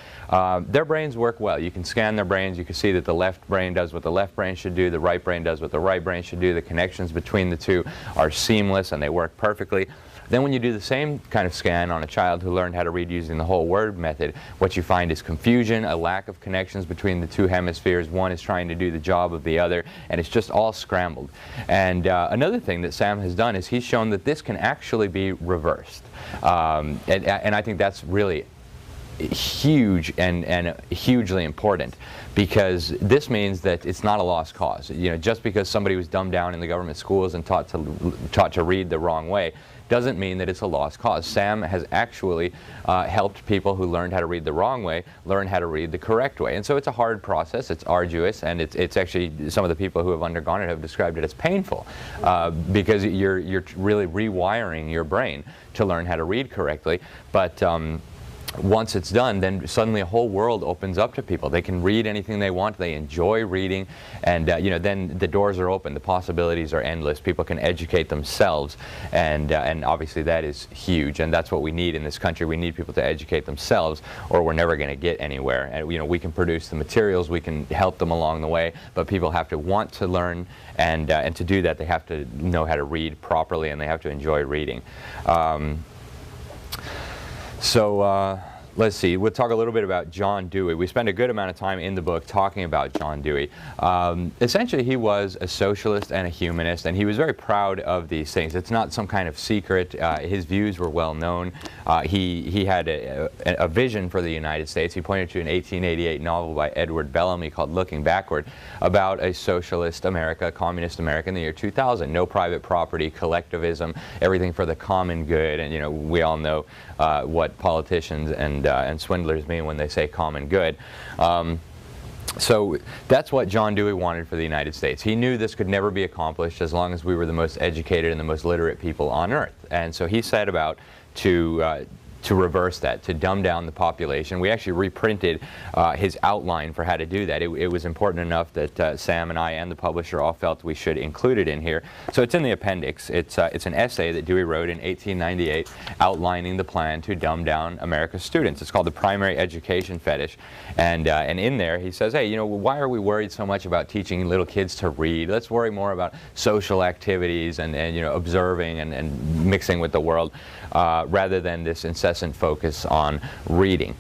Speaker 4: their brains work well. You can scan their brains, you can see that the left brain does what the left brain should do, the right brain does what the right brain should do, the connections between the two are seamless and they work perfectly. Then when you do the same kind of scan on a child who learned how to read using the whole word method, what you find is confusion, a lack of connections between the two hemispheres. One is trying to do the job of the other, and it's just all scrambled. And another thing that Sam has done is he's shown that this can actually be reversed. And I think that's really huge and hugely important, because this means that it's not a lost cause. You know, just because somebody was dumbed down in the government schools and taught to read the wrong way doesn't mean that it's a lost cause. Sam has actually helped people who learned how to read the wrong way learn how to read the correct way. And so it's a hard process, it's arduous, and it's actually, some of the people who have undergone it have described it as painful, because you're really rewiring your brain to learn how to read correctly. But once it's done, then suddenly a whole world opens up to people. They can read anything they want. They enjoy reading, and you know, then the doors are open. The possibilities are endless. People can educate themselves, and obviously that is huge. And that's what we need in this country. We need people to educate themselves, or we're never going to get anywhere. And you know, we can produce the materials, we can help them along the way, but people have to want to learn, and to do that, they have to know how to read properly, and they have to enjoy reading. Let's see, we'll talk a little bit about John Dewey. We spend a good amount of time in the book talking about John Dewey. Essentially, he was a socialist and a humanist, and he was very proud of these things. It's not some kind of secret. His views were well known. He had a vision for the United States. He pointed to an 1888 novel by Edward Bellamy called Looking Backward, about a socialist America, a communist America in the year 2000. No private property, collectivism, everything for the common good. And you know, we all know what politicians and swindlers mean when they say common good. So that's what John Dewey wanted for the United States. He knew this could never be accomplished as long as we were the most educated and the most literate people on earth. And so he set about to reverse that, to dumb down the population. We actually reprinted his outline for how to do that. It was important enough that Sam and I and the publisher all felt we should include it in here. So it's in the appendix. It's an essay that Dewey wrote in 1898 outlining the plan to dumb down America's students. It's called The Primary Education Fetish. And in there he says, hey, you know, why are we worried so much about teaching little kids to read? Let's worry more about social activities and you know, observing and mixing with the world, rather than this incessant focus on reading.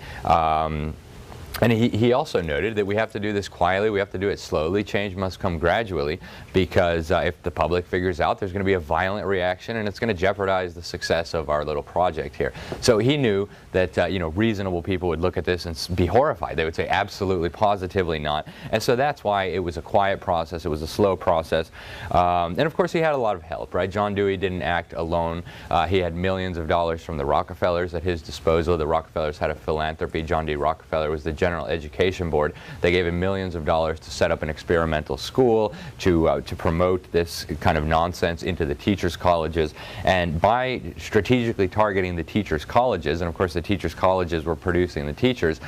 Speaker 4: And he also noted that we have to do this quietly, we have to do it slowly, change must come gradually, because if the public figures out, there's going to be a violent reaction, and it's going to jeopardize the success of our little project here. So he knew that you know, reasonable people would look at this and be horrified. They would say absolutely, positively not. And so that's why it was a quiet process, it was a slow process. And of course he had a lot of help, right? John Dewey didn't act alone. He had millions of dollars from the Rockefellers at his disposal. The Rockefellers had a philanthropy. John D. Rockefeller was the General Education Board. They gave him millions of dollars to set up an experimental school, to promote this kind of nonsense into the teachers' colleges. And by strategically targeting the teachers' colleges, and of course the teachers' colleges were producing the teachers,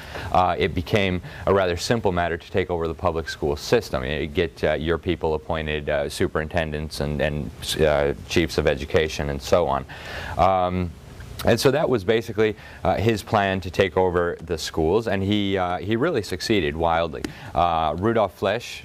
Speaker 4: it became a rather simple matter to take over the public school system. You get your people appointed superintendents and chiefs of education and so on. And so that was basically his plan to take over the schools, and he really succeeded wildly. Rudolf Flesch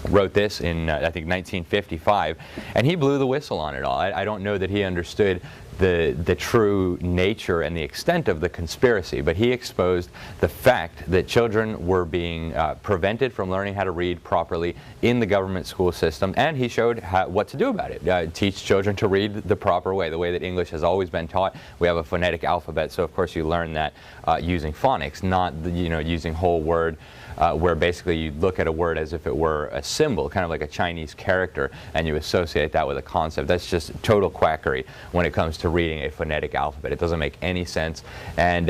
Speaker 4: wrote this in, I think, 1955, and he blew the whistle on it all. I don't know that he understood the true nature and the extent of the conspiracy, but he exposed the fact that children were being prevented from learning how to read properly in the government school system, and he showed what to do about it. Teach children to read the proper way, the way that English has always been taught. We have a phonetic alphabet, so of course you learn that using phonics, not using whole word, where basically you look at a word as if it were a symbol, kind of like a Chinese character, and you associate that with a concept. That's just total quackery when it comes to reading a phonetic alphabet. It doesn't make any sense. And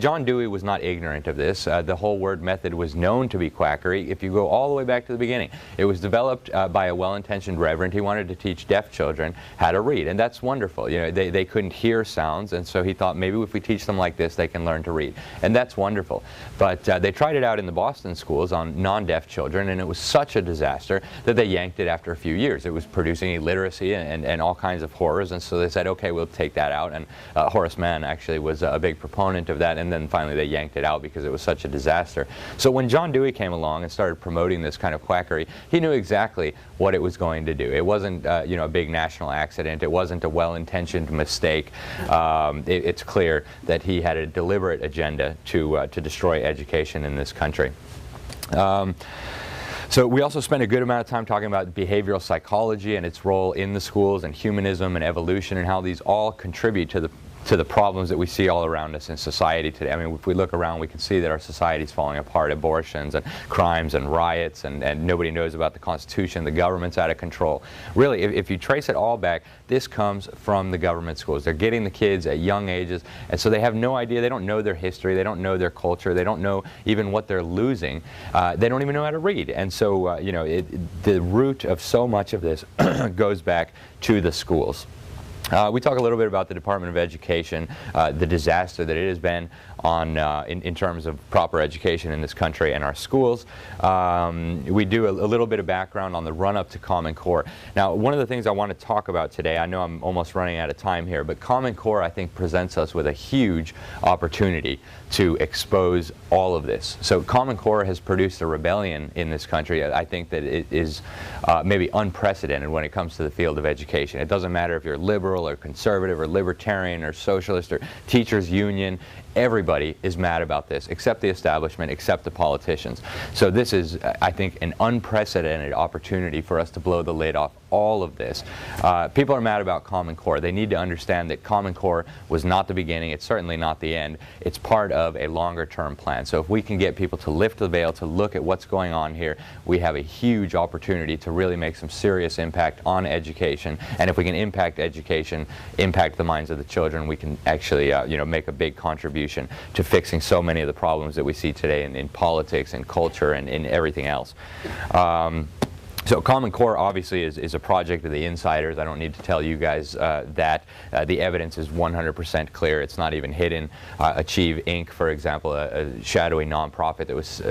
Speaker 4: John Dewey was not ignorant of this. The whole word method was known to be quackery. If you go all the way back to the beginning, it was developed by a well-intentioned reverend. He wanted to teach deaf children how to read, and that's wonderful. They couldn't hear sounds, and so he thought maybe if we teach them like this, they can learn to read, and that's wonderful. But they tried it out in the Boston schools on non-deaf children, and it was such a disaster that they yanked it after a few years. It was producing illiteracy and all kinds of horrors, and so they said, okay, we'll take that out. And Horace Mann actually was a big proponent of that, and then finally they yanked it out because it was such a disaster. So when John Dewey came along and started promoting this kind of quackery, he knew exactly what it was going to do. It wasn't a big national accident. It wasn't a well-intentioned mistake. It's clear that he had a deliberate agenda to destroy education in this country. So we also spent a good amount of time talking about behavioral psychology and its role in the schools, and humanism and evolution, and how these all contribute to the to the problems that we see all around us in society today. I mean, if we look around, we can see that our society is falling apart. Abortions and crimes and riots, and nobody knows about the Constitution. The government's out of control. Really, if you trace it all back, this comes from the government schools. They're getting the kids at young ages, and so they have no idea. They don't know their history. They don't know their culture. They don't know even what they're losing. They don't even know how to read. And so, you know, the root of so much of this goes back to the schools. We talk a little bit about the Department of Education, the disaster that it has been on in terms of proper education in this country and our schools. We do a little bit of background on the run-up to Common Core. Now, one of the things I want to talk about today, I know I'm almost running out of time here, but Common Core, I think, presents us with a huge opportunity to expose all of this. So Common Core has produced a rebellion in this country. I think that it is maybe unprecedented when it comes to the field of education. It doesn't matter if you're liberal or conservative or libertarian or socialist or teachers union. Everybody is mad about this, except the establishment, except the politicians. So this is, I think, an unprecedented opportunity for us to blow the lid off all of this. People are mad about Common Core. They need to understand that Common Core was not the beginning. It's certainly not the end. It's part of a longer-term plan. So if we can get people to lift the veil, to look at what's going on here, we have a huge opportunity to really make some serious impact on education. And if we can impact education, impact the minds of the children, we can actually you know, make a big contribution to fixing so many of the problems that we see today in politics and culture and in everything else. So Common Core obviously is a project of the insiders. I don't need to tell you guys that. The evidence is 100% clear. It's not even hidden. Achieve Inc., for example, a shadowy nonprofit that was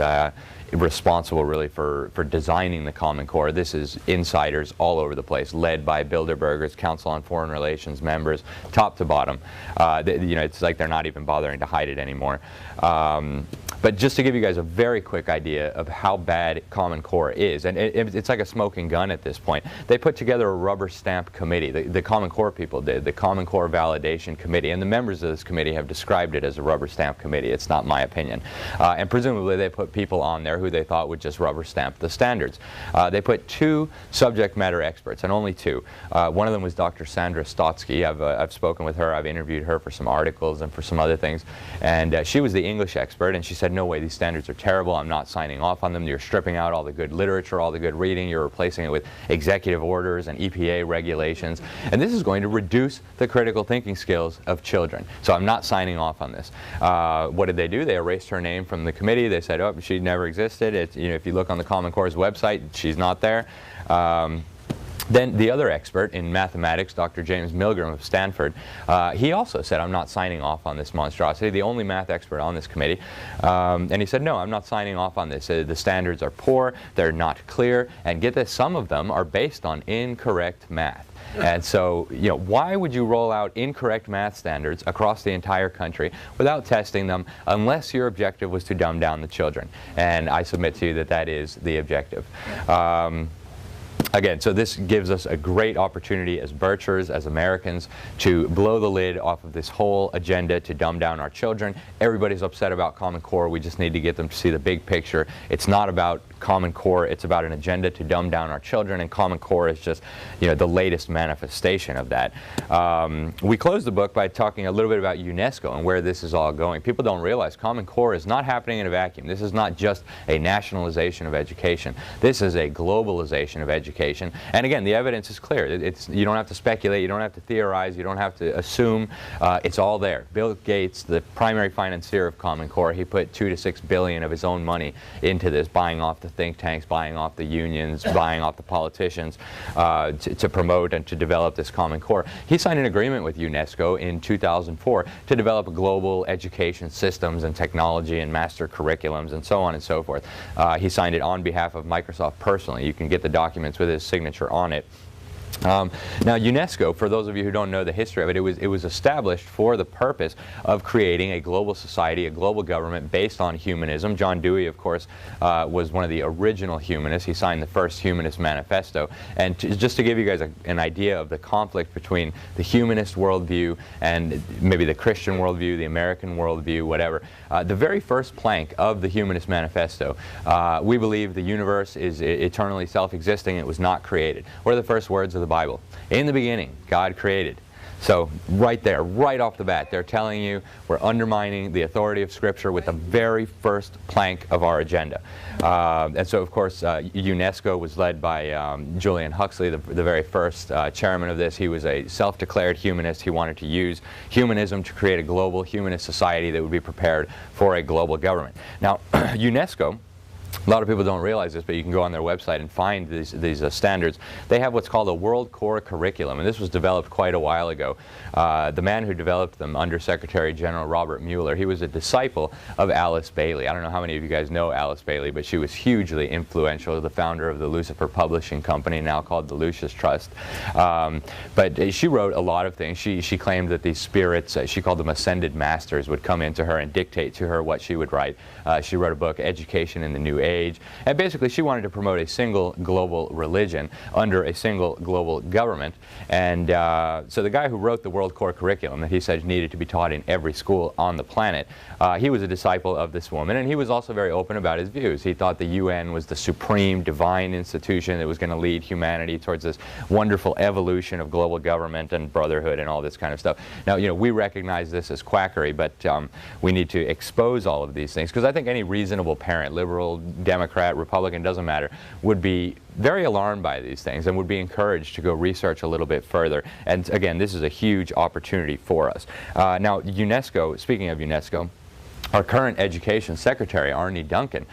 Speaker 4: responsible really for designing the Common Core. This is insiders all over the place, led by Bilderbergers, Council on Foreign Relations members, top to bottom. You know, it's like they're not even bothering to hide it anymore. But just to give you guys a very quick idea of how bad Common Core is, and it's like a smoking gun at this point. They put together a rubber stamp committee. The Common Core people did, the Common Core Validation Committee, and the members of this committee have described it as a rubber stamp committee. It's not my opinion. And presumably they put people on there who they thought would just rubber stamp the standards. They put 2 subject matter experts, and only 2. One of them was Dr. Sandra Stotsky. I've spoken with her. I've interviewed her for some articles and for some other things. And she was the English expert, and she said, no way, these standards are terrible. I'm not signing off on them. You're stripping out all the good literature, all the good reading. You're replacing it with executive orders and EPA regulations. And this is going to reduce the critical thinking skills of children. So I'm not signing off on this. What did they do? They erased her name from the committee. They said, oh, she never existed. You know, if you look on the Common Core's website, she's not there. Then the other expert in mathematics, Dr. James Milgram of Stanford, he also said, I'm not signing off on this monstrosity, the only math expert on this committee. And he said, no, I'm not signing off on this. The standards are poor, they're not clear, and get this, some of them are based on incorrect math. And so, you know, why would you roll out incorrect math standards across the entire country without testing them unless your objective was to dumb down the children? And I submit to you that that is the objective. Again, so this gives us a great opportunity as Birchers, as Americans, to blow the lid off of this whole agenda to dumb down our children. Everybody's upset about Common Core. We just need to get them to see the big picture. It's not about Common Core. It's about an agenda to dumb down our children, and Common Core is just, you know, the latest manifestation of that. We close the book by talking a little bit about UNESCO and where this is all going. People don't realize Common Core is not happening in a vacuum. This is not just a nationalization of education. This is a globalization of education. And again, the evidence is clear. You don't have to speculate. You don't have to theorize. You don't have to assume. It's all there. Bill Gates, the primary financier of Common Core, he put $2 to $6 billion of his own money into this, buying off the think tanks, buying off the unions, buying off the politicians to promote and to develop this Common Core. He signed an agreement with UNESCO in 2004 to develop global education systems and technology and master curriculums and so on and so forth. He signed it on behalf of Microsoft personally. You can get the documents with his signature on it. Now UNESCO, for those of you who don't know the history of it, it was established for the purpose of creating a global society, a global government based on humanism. John Dewey, of course, was one of the original humanists. He signed the first Humanist Manifesto. And just to give you guys an idea of the conflict between the humanist worldview and maybe the Christian worldview, the American worldview, whatever, the very first plank of the Humanist Manifesto, we believe the universe is eternally self-existing. It was not created. What are the first words of the Bible? In the beginning, God created So right there, right off the bat, they're telling you we're undermining the authority of Scripture with the very first plank of our agenda. And so, of course, UNESCO was led by Julian Huxley, the very first chairman of this. He was a self-declared humanist. He wanted to use humanism to create a global humanist society that would be prepared for a global government. Now, UNESCO, a lot of people don't realize this, but you can go on their website and find these standards. They have what's called a World Core Curriculum, and this was developed quite a while ago. The man who developed them, Under Secretary General Robert Mueller, he was a disciple of Alice Bailey. I don't know how many of you guys know Alice Bailey, but she was hugely influential, the founder of the Lucifer Publishing Company, now called the Lucis Trust. But she wrote a lot of things. She claimed that these spirits, she called them ascended masters, would come into her and dictate to her what she would write. She wrote a book, Education in the New Age, and basically she wanted to promote a single global religion under a single global government. And so the guy who wrote the World Core Curriculum that he said needed to be taught in every school on the planet, he was a disciple of this woman, and he was also very open about his views. He thought the UN was the supreme divine institution that was going to lead humanity towards this wonderful evolution of global government and brotherhood and all this kind of stuff. Now, you know, we recognize this as quackery, but we need to expose all of these things, because I think any reasonable parent, liberal, Democrat, Republican, doesn't matter, would be very alarmed by these things and would be encouraged to go research a little bit further. And again, this is a huge opportunity for us. Now, UNESCO, speaking of UNESCO, our current education secretary, Arne Duncan,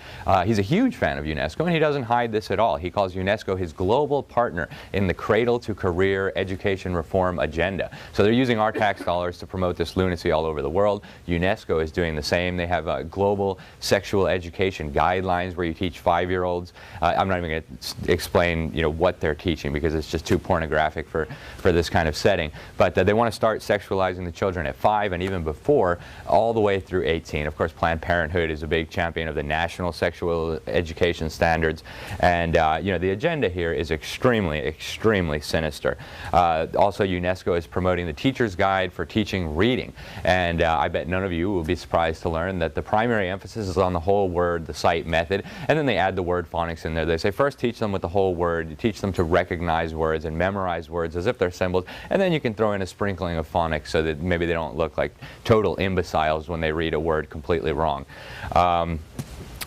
Speaker 4: he's a huge fan of UNESCO, and he doesn't hide this at all. He calls UNESCO his global partner in the cradle-to-career education reform agenda. So they're using our tax dollars to promote this lunacy all over the world. UNESCO is doing the same. They have global sexual education guidelines where you teach 5-year-olds. I'm not even going to explain, you know, what they're teaching, because it's just too pornographic for this kind of setting. But they want to start sexualizing the children at 5 and even before, all the way through 18. Of course, Planned Parenthood is a big champion of the national sexual education standards, and you know, the agenda here is extremely, extremely sinister. Also, UNESCO is promoting the Teacher's Guide for Teaching Reading, and I bet none of you will be surprised to learn that the primary emphasis is on the whole word, the sight method, and then they add the word phonics in there. They say first teach them with the whole word, you teach them to recognize words and memorize words as if they're symbols, and then you can throw in a sprinkling of phonics so that maybe they don't look like total imbeciles when they read a word completely wrong.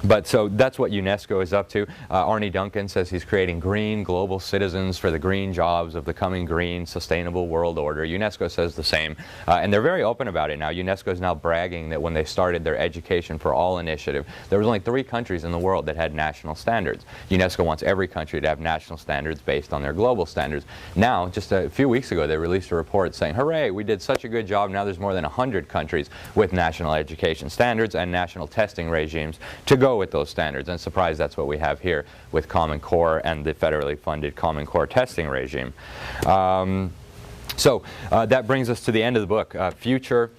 Speaker 4: But so that's what UNESCO is up to. Arne Duncan says he's creating green global citizens for the green jobs of the coming green sustainable world order. UNESCO says the same, and they're very open about it now. UNESCO is now bragging that when they started their Education for All initiative, there was only 3 countries in the world that had national standards. UNESCO wants every country to have national standards based on their global standards. Now, just a few weeks ago, they released a report saying, hooray, we did such a good job. Now there's more than 100 countries with national education standards and national testing regimes to go with those standards. And surprise, that's what we have here with Common Core and the federally funded Common Core testing regime. So that brings us to the end of the book. Future.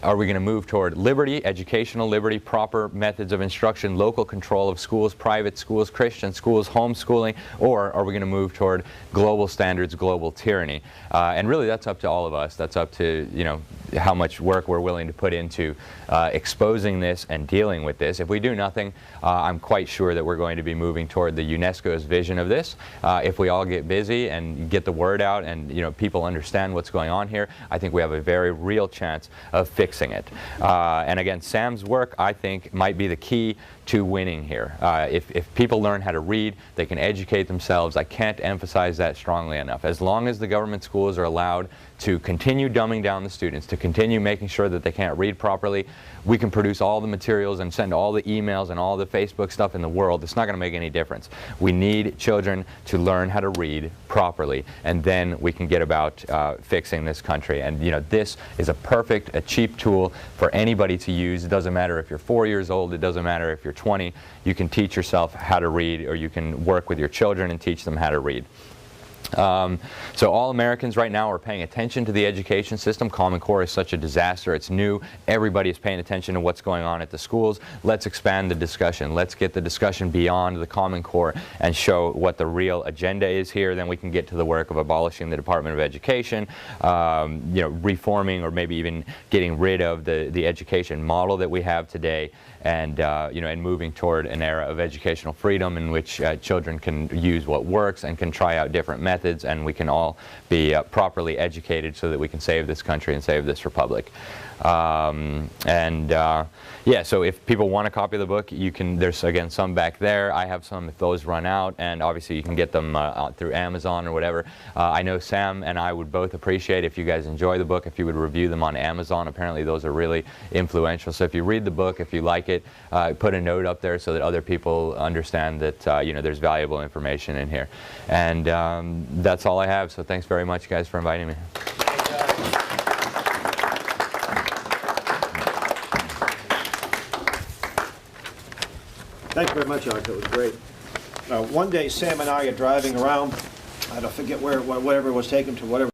Speaker 4: Are we going to move toward liberty, educational liberty, proper methods of instruction, local control of schools, private schools, Christian schools, homeschooling, or are we going to move toward global standards, global tyranny? And really that's up to all of us. That's up to, you know, how much work we're willing to put into exposing this and dealing with this. If we do nothing, I'm quite sure that we're going to be moving toward the UNESCO's vision of this. If we all get busy and get the word out and, you know, people understand what's going on here, I think we have a very real chance of fixing it. And again, Sam's work, I think, might be the key to winning here. If people learn how to read, they can educate themselves. I can't emphasize that strongly enough. As long as the government schools are allowed to continue dumbing down the students, to continue making sure that they can't read properly, we can produce all the materials and send all the emails and all the Facebook stuff in the world. It's not going to make any difference. We need children to learn how to read properly, and then we can get about fixing this country. And you know, this is a cheap tool for anybody to use. It doesn't matter if you're 4 years old. It doesn't matter if you're 20. You can teach yourself how to read, or you can work with your children and teach them how to read. So all Americans right now are paying attention to the education system. Common Core is such a disaster. It's new. Everybody is paying attention to what's going on at the schools. Let's expand the discussion. Let's get the discussion beyond the Common Core and show what the real agenda is here. Then we can get to the work of abolishing the Department of Education, you know, reforming or maybe even getting rid of the education model that we have today, and you know, and moving toward an era of educational freedom in which children can use what works and can try out different methods. methods, and we can all be properly educated so that we can save this country and save this republic. Yeah, so if people want a copy of the book, you can, there's again some back there. I have some if those run out, and obviously you can get them through Amazon or whatever. I know Sam and I would both appreciate if you guys enjoy the book, if you would review them on Amazon. Apparently those are really influential. So if you read the book, if you like it, put a note up there so that other people understand that you know, there's valuable information in here. And that's all I have. So thanks very much, guys, for inviting me.
Speaker 1: Thank you very much, Art. That was great. One day, Sam and I are driving around. I don't forget wherever it was taken to, whatever